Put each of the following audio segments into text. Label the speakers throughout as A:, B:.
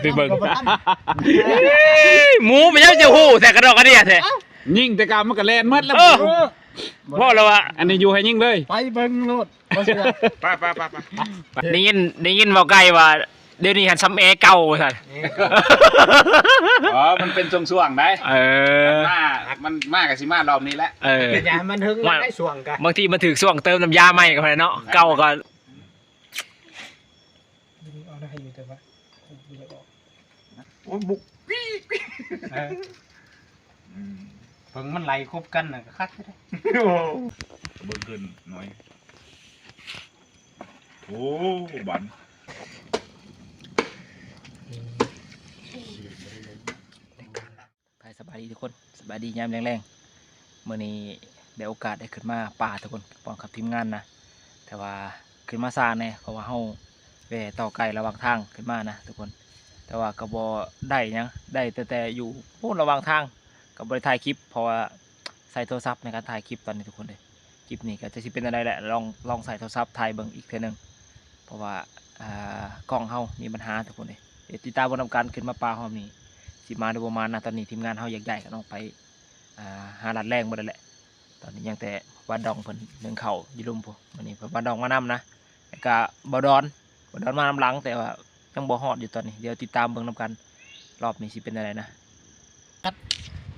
A: ไปเบิ่งหมูไม่ใช่จะหูแต่กระดอกกระเดียดแท้
B: ยิ่งแต่กามันก็แล่นหมดแล้ว
A: พ่อเราอะ
B: อันนี้อยู่ให้ยิ่งเลย
C: ไปเบิ่งโลด
B: ไป
A: ได้ยินบอกไกลว่าเดี๋ยวนี้หันซ้ำแอเก่าท่าน
B: อ๋อมันเป็นช่วงๆได้มันมากกับสิมารอบนี้แหละ
C: อย่ามันถึงได้ช่วงกัน
A: บางทีมันถึงช่วงเติมน้ำยาใหม่กันไปเนาะเก่าก็
C: เอาได้อยู่แต่ว่า
B: โอ้บุก
C: เบิ่งมันไหลครบกันน่ะก็คักได้
B: เบิ่งขึ้นหน่อยโอ้บัน
A: สบายดีทุกคนสบายดียามแรงๆเมื่อนี้ได้โอกาสได้ขึ้นมาป่าทุกคนพร้อมกับทีมงานนะแต่ว่าขึ้นมาซาแน่เพราะว่าเฮาแวะต่อไกลระหว่างทางขึ้นมานะทุกคนแต่ว่าก็บ่ได้ยังได้แต่อยู่พูดระหว่างทางกับบริถ่ายคลิปเพราะว่าใส่โทรศัพท์ในการถ่ายคลิปตอนนี้ทุกคนเลยคลิปนี้ก็จะเป็นอะไรแหละลองใส่โทรศัพท์ถ่ายเบิ่งอีกเท่านึงเพราะว่ากล้องเฮามีปัญหาทุกคนเลยเดี๋ยวติดตามบนทำการขึ้นมาป่าหอมนี้สิมาโดยประมาณนะตอนนี้ทีมงานเฮาใหญ่ๆกันออกไปหาลัดแรงหมดแล้วแหละตอนนี้ยังแต่บ้านดองเพิ่นหนึ่งเข่าอยู่ลุ่มพวกวันนี้เพิ่นบ้านดองมานำนะแล้วก็บ่ดอนมานำหลังแต่ว่ายังบ่ฮอดอยู่ตอนนี้เดี๋ยวติดตามเบิ่งนำกันรอบนี้สิเป็นอะไรนะ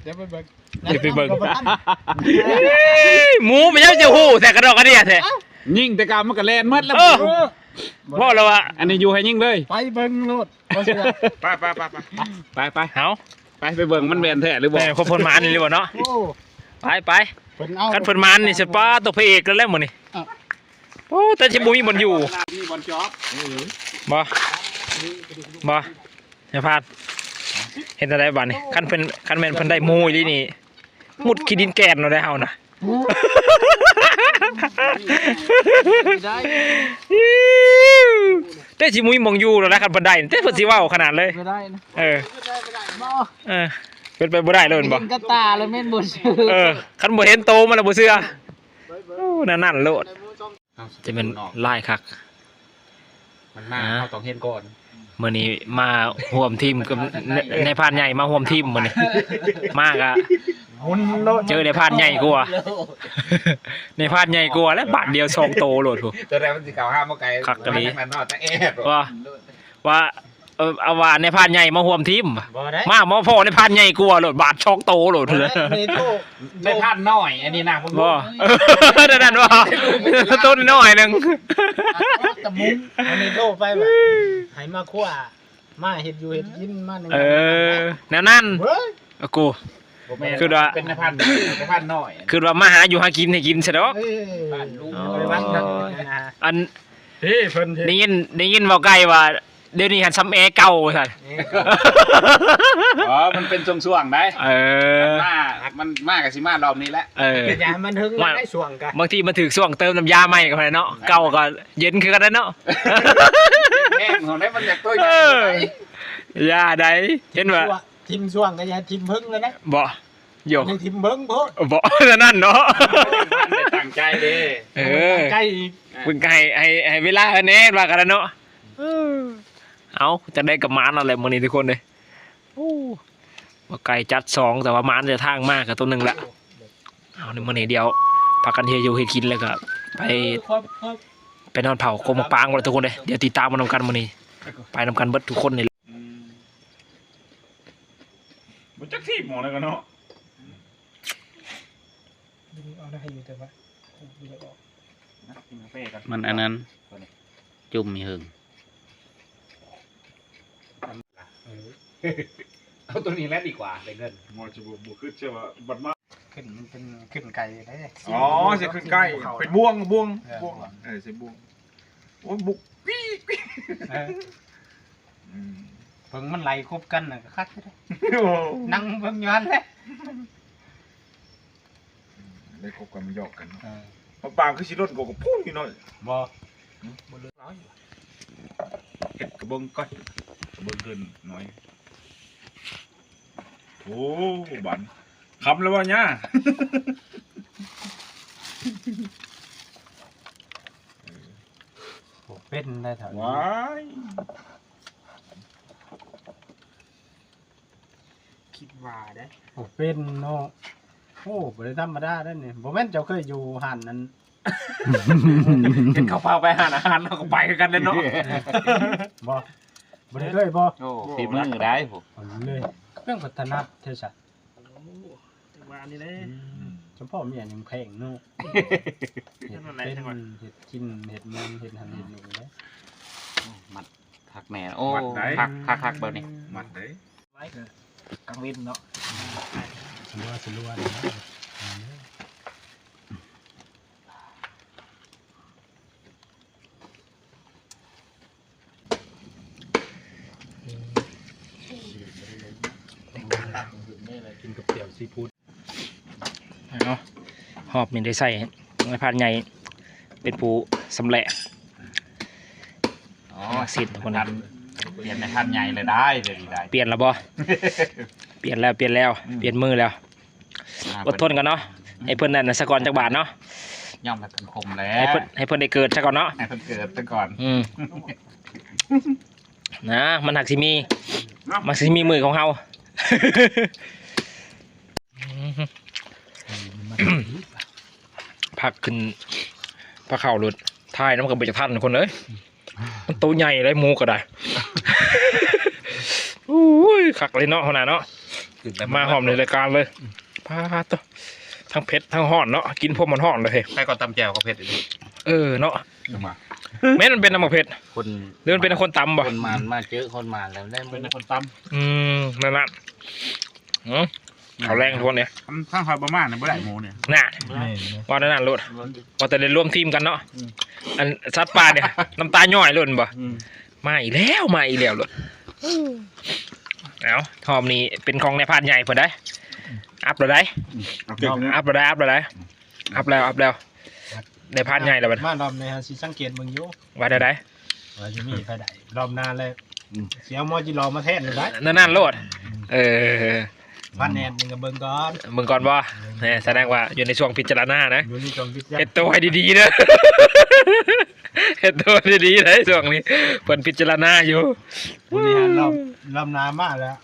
C: เดี๋ยวไปเบิ่ง
A: หมูไม่ใช่จะหูแต่กระดอกกระเดียดแท้
B: ยิ่งแต่กามันก็แล่นหมดแล้ว
A: พ่อเราอะ
B: อันนี้อยู่ให้ยิ่งเลย
C: ไปเบิ่งโลด
B: ไป
A: เอา
B: ไปเบิ่งมันแม่นแท้หรือบ่
A: คนพลมานนี่หรือเปล่าเนาะไปกันพลมานนี่สิป้าตัวพระเอกแล้วหมดนี่โอ้แต่ชิบุมีบอลอยู่
B: มีบอลจ็อบ
A: บ่อย่าพลาดเห็นอะไรบ้านี่คันแมนเพิ่นได้มูยนี่มุดขี้ดินแกนเราได้เฮานะแต่ชิมุยมองอยู่แล้วนะคันบันไดแต่เพิ่นสิเว้าขนาดเลยเป็นไปบ่ได้เลยบ่
C: กระตาเลยแม่นบ่ชื่อ
A: คันบ่เห็นโตมันแล้วบ่เชื่อนั่นโลดจะเป็นลายคัก
B: มันมาเฮาต้องเห็นก่อน
A: มื้อนี้มาร่วมทีมกับในพานใหญ่มาร่วมทีมมื้อนี้มากอะเจอในพานใหญ่กว่าในพานใหญ่กว่าแล้วบาทเดียว2โตโลดพุ่น
B: ตัวแรกมันสิเก่า5บ่ไกล
A: คักกะลี
B: มันนอดตะแอบ
A: ว่าเอาว่าในพานใหญ่มาร่วมทีมมาพ่อในพานใหญ่กว่าโลดบาท2โตโลดเลย
B: ในพานน้อยอันนี้นะ
A: บ่นั่นว่าต้นน้อยนึง
C: ตะมุงอันนี้โทรไปว่าให้มาคั่วมาเฮ็ดอยู่เฮ็ดกินมา
A: แนวนั้นกูคือว่า
B: เป็นในพานน้อย
A: คือว่ามาหาอยู่หากินให้กินซะดอกอัน
C: เพิ่น
A: ได้ยินบอกไกลว่าเดี๋ยวนี้หันซ้ำแอเก่าท่าน
B: อ๋อมันเป็นช่วงๆได้มันมากกับสิมารอบนี้แหละ
C: อย่ามันถึงได้ช่วงกัน
A: บางทีมันถึงช่วงเติมน้ำยาใหม่กันไปเนาะเก่าก็เย็นคือกันเนาะ
B: แห้งของได้มันจากตัวใหญ่
A: ยาได้เห็นว่า
C: ทิมช่วงก็อย่าทิมพึ่งเลยนะ
A: บ่โยก
C: ทิมเบิ้ง
A: บ่นั่นเนาะ
B: ตั้งใจดิ
C: ใจอีก
A: เพิ่งให้เวลาแน่ว่ากันเนาะเอาจะได้กับมานอะไรมื้อนี้ทุกคนเลยว่าไก่จัด2แต่ว่ามานจะทางมากกับตัวนึงละเอาในมื้อนี้เดียวพากันเฮียอยู่ให้กินแล้วก็ไปนอนเผาโคมปางกันทุกคนเลยเดี๋ยวติดตามมานำกันมื้อนี้ไปนำกันเบิดทุกคนเลย
B: มันจักที่หมอแล้วกันเนาะ
C: เอาได้อยู่แต่ว่า
B: มันอันนั้นจุ่มมีหึงเอาตัวนี้แล้วดีกว่าได้เงินมอจะบวกขึ้นใช่ป่ะบัดมาก
C: ขึ้นมันเป็นขึ้นไก่ได้
B: อ๋อจะขึ้นไก่เป็นบ่วงใช่บ่วงโอ้บุก
C: เพิ่งมันไหลครบกันน่ะก็คักได้นั่งเพิ่งย้อนเลย
B: ได้ครบกันมันหยอกกันปางคือสิรถก็พุ่งอยู่หน่อย
C: บ่
B: เลือกน้อยเห็ดกระเบื้องก้อยกระเบื้องเกินหน่อยโอ้บันคำแล้ววะเนี่ย
C: เป็นได้ถาม
B: ว้าย
C: คิดว่าได้โอ้เป็นเนาะโอ้บ่ได้ธรรมดาได้เนี่ยบ่แม่นเจ้าเคยอยู่หันนั้น
A: เห็นเขาพาไปหาอาหารเราก็ไปกันเลยเนาะ
C: บ่บ่ได้เคยบ่
B: โอ้ฝีมือได้ผม
C: เอาเลยเรื่องพัฒนาเทศะ
A: มาอันนี้เลย
C: เฉพาะเมียยังแพงเนาะเห็ดเป็นเห็ดกินเห็ดมันเห็ดหันเห็ดนี่เลย
B: มัดคักแหน่โอ้คักเบอร์นี่มัดได้
A: ไว้กลางวินเนาะ
C: สลัวกินกับเตี๋ยวซีฟู้ด
A: เนาะหอบนี่ได้ใส่ในพานใหญ่เป็นปูสำแหละ
B: อ๋อ
A: สิทธิ์คนนั้น
B: เปลี่ยนในท่านใหญ่เลยได้เลยได้
A: เปลี่ยนแล้วบ่ เปลี่ยนแล้วเปลี่ยนมือแล้วอดทนกันเนาะให้เพิ่นนั่นสะก่อนจักบาทเนาะ
B: ย่อมเป็นคมแล้
A: ให้
B: ว
A: เพิ่นได้เกิดซะก่อนเนาะ
B: ให้เพิ่นเกิดซะก่อน
A: นะมันหักสิมีมือของเฮา ผักขึ้นปลาเข่าหลุดท้ายน้ำกับเบจทันคนเลยมันตัวใหญ่เลยหมูก็ได้ อุ้ยขักเลยเนาะขนาดเนาะมาหอมในรายการเลยพาตัวทั้งเผ็ดทั้งห่อนเนาะกินพวกมันห่อนเลย
B: ใครก็ตำแจ่วก็เผ็ดอีก
A: เนาะ
B: มา
A: แม้มันเป็นน้ำมันเผ็ด
B: คน
A: หรือมันเป็นคนตำบ่
B: คนมันมาเจอคนมันแล้วได้เป็นคนต
A: นั่นเขาแรงทุกคนเนี่ย
B: ำข้างหอยประมาณเนี่ยไม่ได้หมูเนี่ย
A: น่ะว่านั่นโลดว่าแต่เล่นร่วมทีมกันเนาะอันซัดปลาเนี่ยน้ำตาย่อยหล่นบ่มาอีกแล้วหล่นเอาหอมนี่เป็นของในพานใหญ่เพิ่นได้อัพเราได้อัพแล้วในพานใหญ่แล้วบัด
C: มารอบในฮะสิสังเกตมึงอยู่
A: ว่าได้
C: ว่าจะมีไฟได้รอบนานเลยเสียมอจิรอมาแทนเลยได้
A: นั่นโลด
C: พันแนนมึงกับเบิ่งก่อน
A: มึงก่อนบ่เนี่ยแสดงว่าอยู่ในช่วงพิจารณานะ
C: อยู่ในจองพิจาร
A: เฮ็ดตัวให้ดีๆเด้อ เฮ็ดตัวดีๆเลยช่วงนี้เพิ่นพิจารณาอยู่
C: วันนี้รอบนานมากแล้ว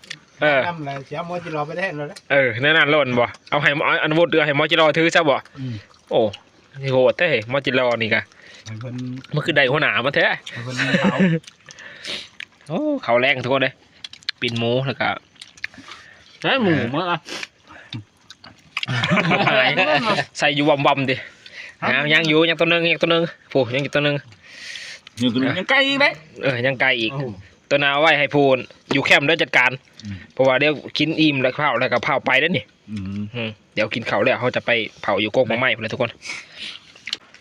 C: ทำอะไรเสียมอจิรอไปแทนเลย
A: นั่นโลดบ่เอาให้อันโวดเดือให้มอจิรอถือซะบ่โอ้โหเต้มอจิรอนี่กะมันคือได้หัวหน้ามาแท้โอ้เขาแรงทุกคนเลยปิ่นหมูแล้วก็ใช่หมูมั้งอ่ะใส่อยู่วำดิยังอยู่ยังตัวนึงโอ้ยังอีกตัวนึง
B: ยังไกลอีกไหม
A: ยังไกลอีกตัวนาไว้ให้พูนอยู่แคมป์ด้วยจัดการเพราะว่าเดี๋ยวกินอิ่มแล้วเผาแล้วก็เผาไปแล้วนี่เดี๋ยวกินเขาแล้วเขาจะไปเผาอยู่โกกมาไหม้เลยทุกคน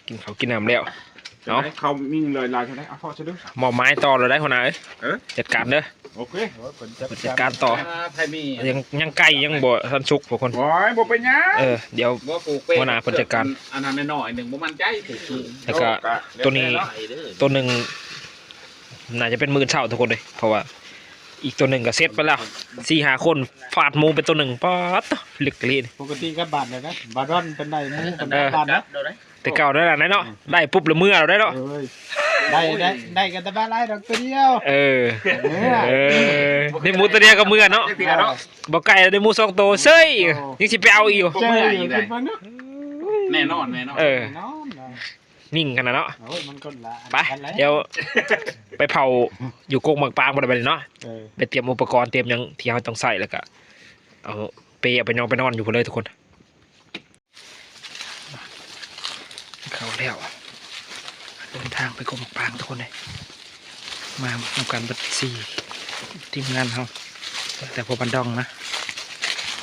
A: กินเขากินน้ำแล้วเนาะ
B: เขามีเลยลายเท่าไหร่เอาพอจะดู
A: หมอไม้ต่อเราได้คนไหนจัดการเด้อ
B: โอเค
A: จัดการต่อ
B: ไทยมี
A: ยังไก่ยังบ่ทันสุกพวกคน
B: โอ้ยบ่เป็นยัง
A: เดี๋ยว
B: บ่ปลูกเป็น
A: หัวหน้าเพิ่นจัดการ
B: อันนั้นหน่อยหนึ่งบ่มันใจปลูก
A: แล้วก็ตัวนี้ตัวหนึ่งน่าจะเป็น10,000ทุกคนเลยเพราะว่าอีกตัวหนึ่งก็เซตไปแล้ว4-5 คนฟาดหมูเป็นตัวหนึ่งป๊อดลึกลีน
C: ปกติก็บาทเลยนะบาทรอนเป็นได้นะเป็นบาทนะ
A: แต่เก่าได้แล้วเนาะได้ปุ๊บแล้วเมื่อเราได้เนาะ
C: ได้กันแต่บ้านไรดอกตัวเดียว
A: ได้หมูตัวเดียวก็เมื่อเนาะบ่ไก่ได้หมู2 ตัวเซ้ยยังสิไปเอาอีก
C: เจออยู่ขึ้นมาเนาะ
B: แน่นอน
A: นิ่งกันนะเนาะ
C: โอ้ยมันก็ละ
A: ไปเดี๋ยวไปเผาอยู่กงหมักปางบ่ได้ไปเนาะไปเตรียมอุปกรณ์เตรียมยังที่เราต้องใส่แล้วก็เอาไปไปนอนอยู่พุ่นเลยทุกคนเข้าแล้วเดินทางไปกงหมักปางทุกคนเลยมาทำการบัดซี่ทีมงานเขาแต่พวกบันดองนะ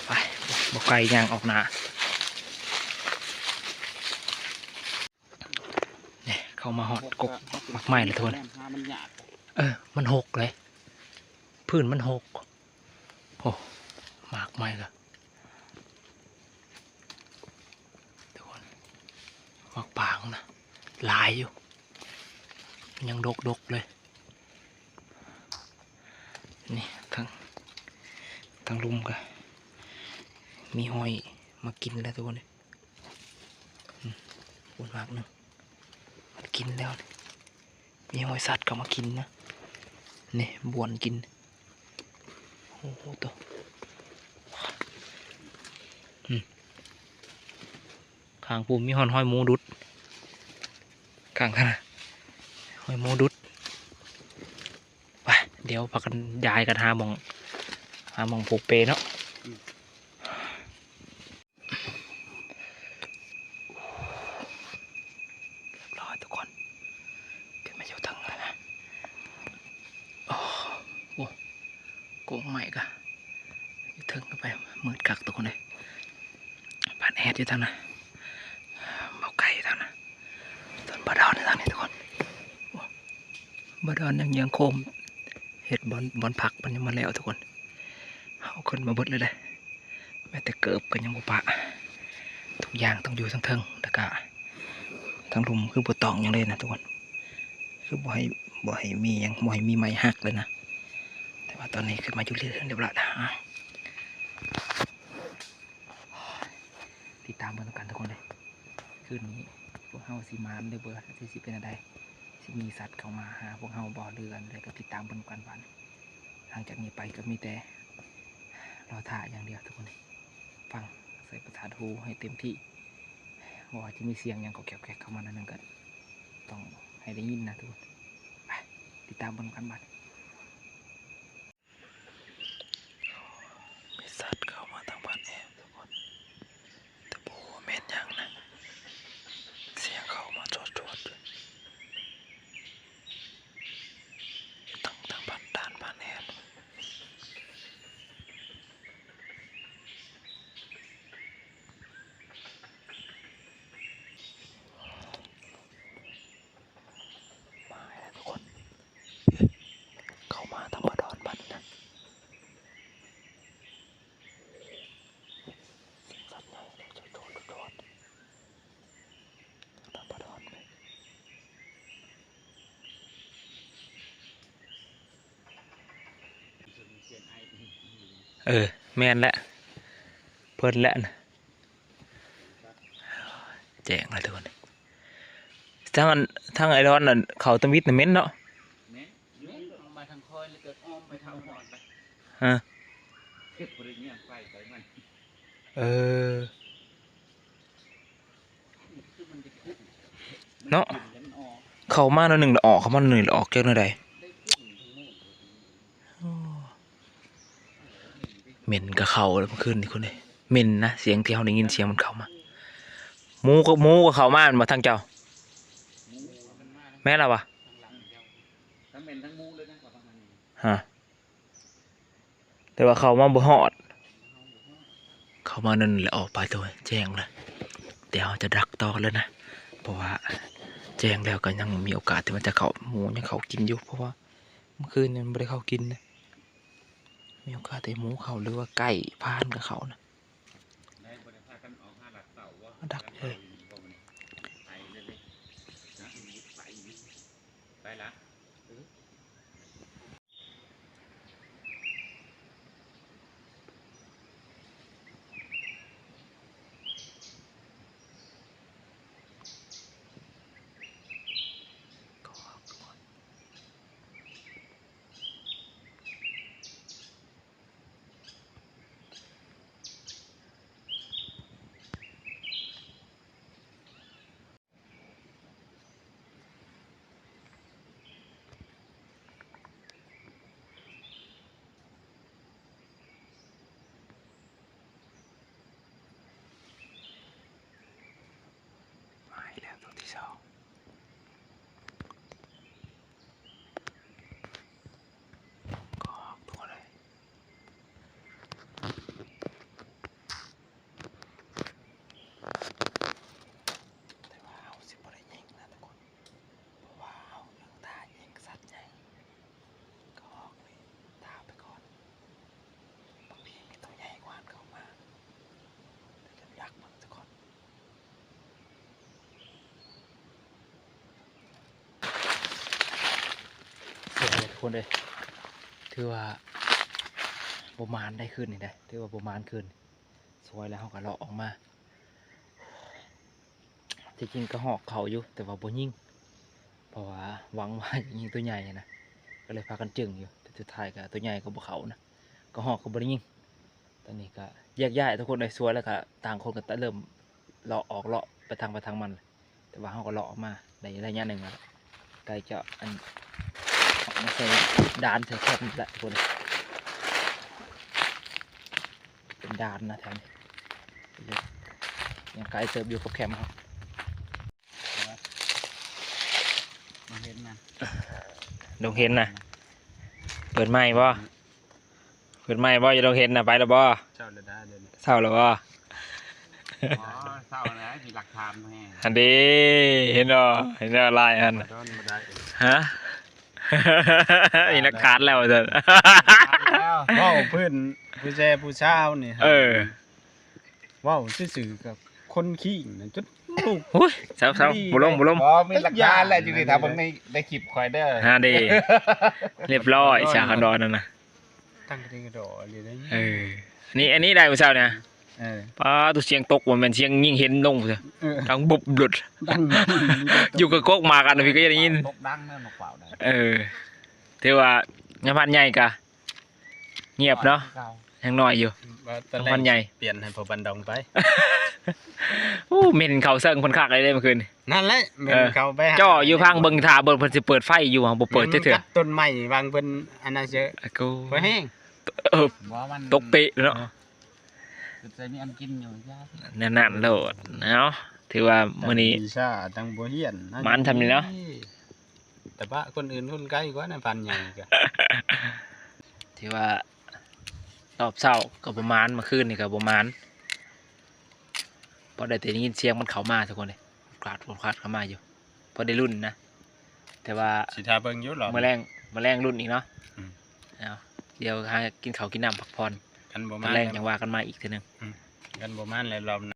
A: ไปบอกไก่ย่างออกหนาเนี่ยเข้ามาหอดกกมักไม้เลยทุกคนมันหกเลยพื้นมันหกโอ้หมากไม้ละทุกคนหมักปางนะลายอยู่ยังดกเลยนี่ทางลุมก็มีหอยมากินแล้วทุกคนเลยปวดมากเนาะมันกินแล้วมีหอยสัตว์ก็มากินนะนี่บวนกินโอ้โหตัว ข้างปุ่มมีห้อยหมูดุดข้างกันนะห้อยหมูดุดไปเดี๋ยวพักกันย้ายกันหาหมองผูกเปเนาะเรียบร้อยทุกคนขึ้นมาอยู่ทางเลยนะโอ้โหโกงใหม่กะอยู่ถึงกันไปมืดกักทุกคนเลยบ้านแอดอยู่ทางนั้นเบาไก่อยู่ทางนั้นต้นบาดอนอยู่ทางนี้ทุกคนบาดอนยังโคมเห็ดบอลผักมันยังมาแล้วทุกคนเอาคนมาเบิดเลยเลยแม้แต่เกิบก็ยังบุปะทุกอย่างต้องอยู่ทั้งเทิงตะกะทั้งลุมคือบัวตองยังเลยนะทุกคนคือบ่ให้มียังบ่ให้มีไม้หักเลยนะแต่ว่าตอนนี้คือมาอยู่เรียบร้อยแล้วติดตามกันทุกคนเลยคืนนี้พวกเฮาสีมานได้เบอร์ที่สิเป็นอะไรสิมีสัตว์เข้ามาหาพวกเฮาบ่อเรือนอะไรก็ติดตามกันวันหลังจากนี้ไปก็มีแต่รอถ่ายอย่างเดียวทุกคนเลยฟังใส่ประสาทหูให้เต็มที่ว่าจะมีเสียงอย่างแกะเข้ามานั่นกันต้องให้ได้ยินนะทุกคนไปติดตามกันบัดมีสัตว์เข้ามาทางบ้านแอบทุกคนแต่โบเม็นยังนะเสียงเข้ามาจดทางบ้านด้านบ้านแอบเข้ามาทางบ้านดอนมันนะสัตว์ใหญ่เลยจะโดดทางบ้านดอนไปแม่นแล้วเพิ่นแล้วนะแจ้งเลยทุกคนทั้งไอรอนน่ะเขาตะมิดน่ะเม้นเนาะ
B: มาทางคอยเลยเกิดอ้อมไปทางหอนไป
A: ฮะ
B: เก็บบริเวณไฟไปมัน
A: เนาะเขามาหนึ่งออกเขามาหนึ่งออกเจ้าหน้าใดเหม็นกับเขาเลยเมื่อคืนนี่คนนี้เหม็นนะเสียงที่เขาได้ยินเสียงมันเข้ามาหมูกับเขามามันมาทางเจ้าแม่ละวะ
B: ทั้งเหม็นทั้งมูเลยนะกับทางนี้
A: ฮะแต่ว่าเขามาบ่หอดเขามานั่นแหละออกไปตัวแจ้งเลยเดี๋ยวจะดักต่อเลยนะเพราะว่าแจ้งแล้วก็ยังมีโอกาสที่มันจะเขาหมูยังเขากินอยู่เพราะว่าเมื่อคืนมันไม่ได้เขากินนะมีโอกาสที่หมูเขาหรือว่าไก่พานกับเขานะดักเลย
B: ไปละ
A: แล้วตัวที่สองก็ตัวเลยแต่ว่าเอาสิบริยิงนะทุกคนเพราะว่าเอาเรื่องตายิงสัตว์ใหญ่ก็ออกเลยตาไปก่อนบางทีมีตัวใหญ่กว่าเข้ามาแต่จะดักมันทุกคนทุกคนเลยถือว่าประมาณได้ขึ้นนี่ได้ถือว่าประมาณขึ้นสวยแล้วเขาก็เลาะออกมาจริงๆก็หอกเขาอยู่แต่ว่าบ่ยิงเพราะว่าหวังว่าจะยิงตัวใหญ่นะก็เลยพากันจึงอยู่แต่สุดท้ายก็ตัวใหญ่ก็บ่เขานะก็หอกก็บ่ได้ยิงตอนนี้ก็แยกย้ายทุกคนได้สวยแล้วก็ต่างคนก็เริ่มเลาะออกเลาะ ไปทางมันแต่ว่าเขาก็เลาะออกมาในระยะหนึ่งแล้วไก่จะอันมาใส่ดานใส่แคบแหละคนเป็นดานนะแถวนี้ยังไก่เติบอยู่กับแคมป์ครับ
B: มาเห็นนะ
A: ดงเห็นนะเปิดไม้บ่อย่าดงเห็นนะไปแล้วบ่
C: เจ้าเลยได้เดี๋ยวนี้
A: เศร้าแล้วบ่
B: อ๋อเศร้านะมีหลักฐานแม่
A: อันนี้เห็นลายอัน
C: มาโดนมาได้
A: ฮะ มีนักการแล้วจ้ะ
C: ว้าวเพื่อนผู้แช่ผู้เช้านี่ ว้าวซื่อๆกับคนขี้นั่นจุดลูก
A: อุ้ยเศร้าบุลม
B: อ๋อมีหลักฐานแหละจริงๆถ้าผมได้คลิปคอยเด้อ
A: ฮะเดเรียบร้อยชาคันดอนนั่นนะ
C: ตั้งกระดิ่งกระโดดเลยนะ
A: อันนี้ได้ผู้เช้าเนี่ย
C: เออ
A: ป้าตัวเสียงตกว่ามันเสียงยิ่งเห็นลงเลย
C: เออ
A: ดังบุบหลุด
C: ดัง
A: อยู่กับโกกมากันนะพี่ก็จะได้ยิน
B: ตกดังเนั่นเปล่าได้
A: ถือว่างานพันใหญ่กะเงียบเนาะยังน้อยอยู่
C: ว่าตอนแร
A: พั
C: ก
A: นใหญ่
C: เปลี่ยนให้พอบันดองไป
A: โอ้เมนเขาเซิงคนคักอะไรได้เมื่อคืน
C: นั่นแหละแม่นเขาไปหา
A: จ่ออยู่พังเบิ่งท่าเบิ่งเพิ่นสิเปิดไฟอยู่บ่เปิดเถื่อ
C: กัต้นไม้บางเพิ่นอันนั้นเยอะ
A: ๆกู
C: บ่แห้ง
B: ว่ามัน
A: ตกเปะเนาะ
B: จะมีอันกินอยู่ยาก
A: นั่นโลดเนาะถือว่ามื้อนี้
C: วิชาตั้งบ่เฮียน
A: มันทำนี่เนาะ
C: แต่ว่าคนอื่นคนใกล้กว่าในพันใหญ่ก็
A: ถือว่ารอบเช้าก็ประมาณเมื่อคืนนี่ก็ประมาณพอได้แต่ได้ยินเสียงมันเข้ามาทุกคนเลยคลาดเข้ามาอยู่พอได้รุ่นนะแต่ว่า
C: สิทาเบิ่งอยู่หรอ
A: แมลงรุ่นอีกเนาะ
C: อืม
A: เอาเดี๋ยวหากินข้าวกินน้ำพักผ่อน
C: กันบ่
A: แม
C: มา
A: ลงยังว่ากันมาอีกทีหนึง
C: กันบ่มาแล้วรอบ